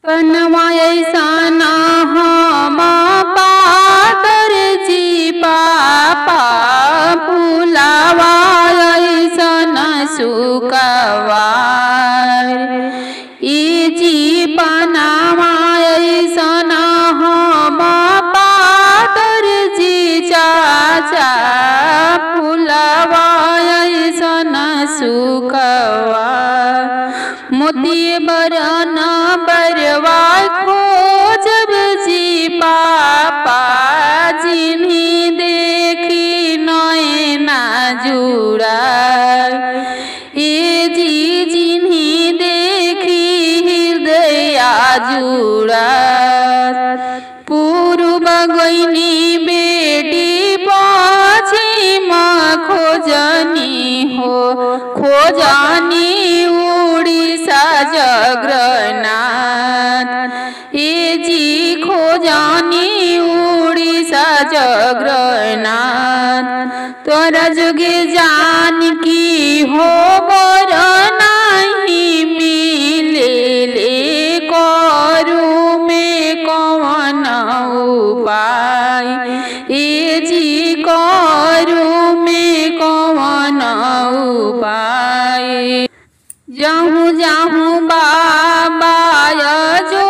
कनवा ऐसन हम पातर जी पापा फुलावा ऐसन सुकवार ई जीवनवा ऐसन हम पातर जी चाचा फुलावा ऐसन सुकवार मोती बरन बरवा खोजब जी पापा जिन्हीं देखी नैना जुड़ा ये जी जिन्हीं देखी हृदय जुड़ा पूर्व गईनी बेटी पश्चिम खोजनी हो खोजनी उड़ीसा जगन्नाथ ये जी खोजनी उड़ीसा जगन्नाथ तोरा जुगे जान की हो बर नहीं मिले ले करू में कौन उपाय ये जी करू में कौन उपाय जाहूँ जाहूँ बाबा जो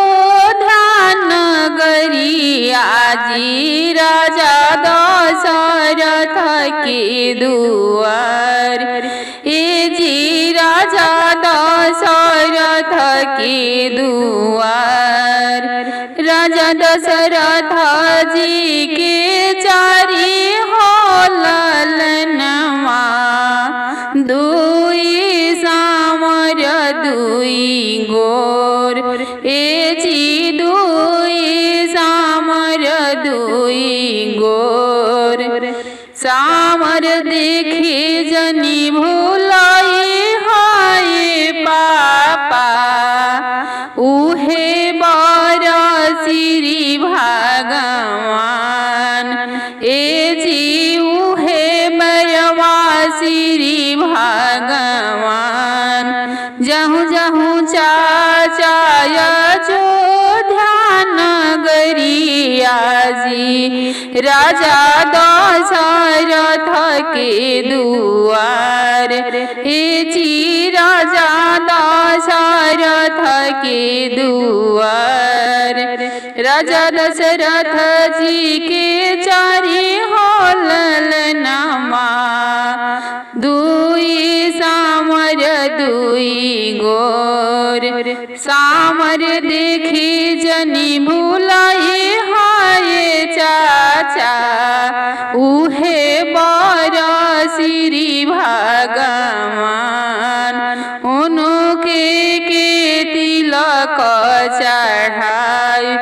ध्यान गरिया जी राजा दशरथ के दुआर ये जी राजा दशरथ के दुआर राजा दशरथ जी के चारी हो ललनवा दुई सामर दुई गोर ए जी दुई सामर दुई गोर सामर देखी जनी भूलाई हाय पापा उहे बर श्री भगवान ए जी उहे बरवा श्री भगवान जहूँ जहूँ चाचा जो ध्यान गरिया जी राजा दशरथ के दुआर हे जी राजा दशरथ के दुआर राजा दशरथ जी के चारी हो ललनमा दुई सामर दुई गोर सामर देखी जनी भूलाई हाय चाचा उहे बर श्री भगवान उनके के तिलक चढ़ाई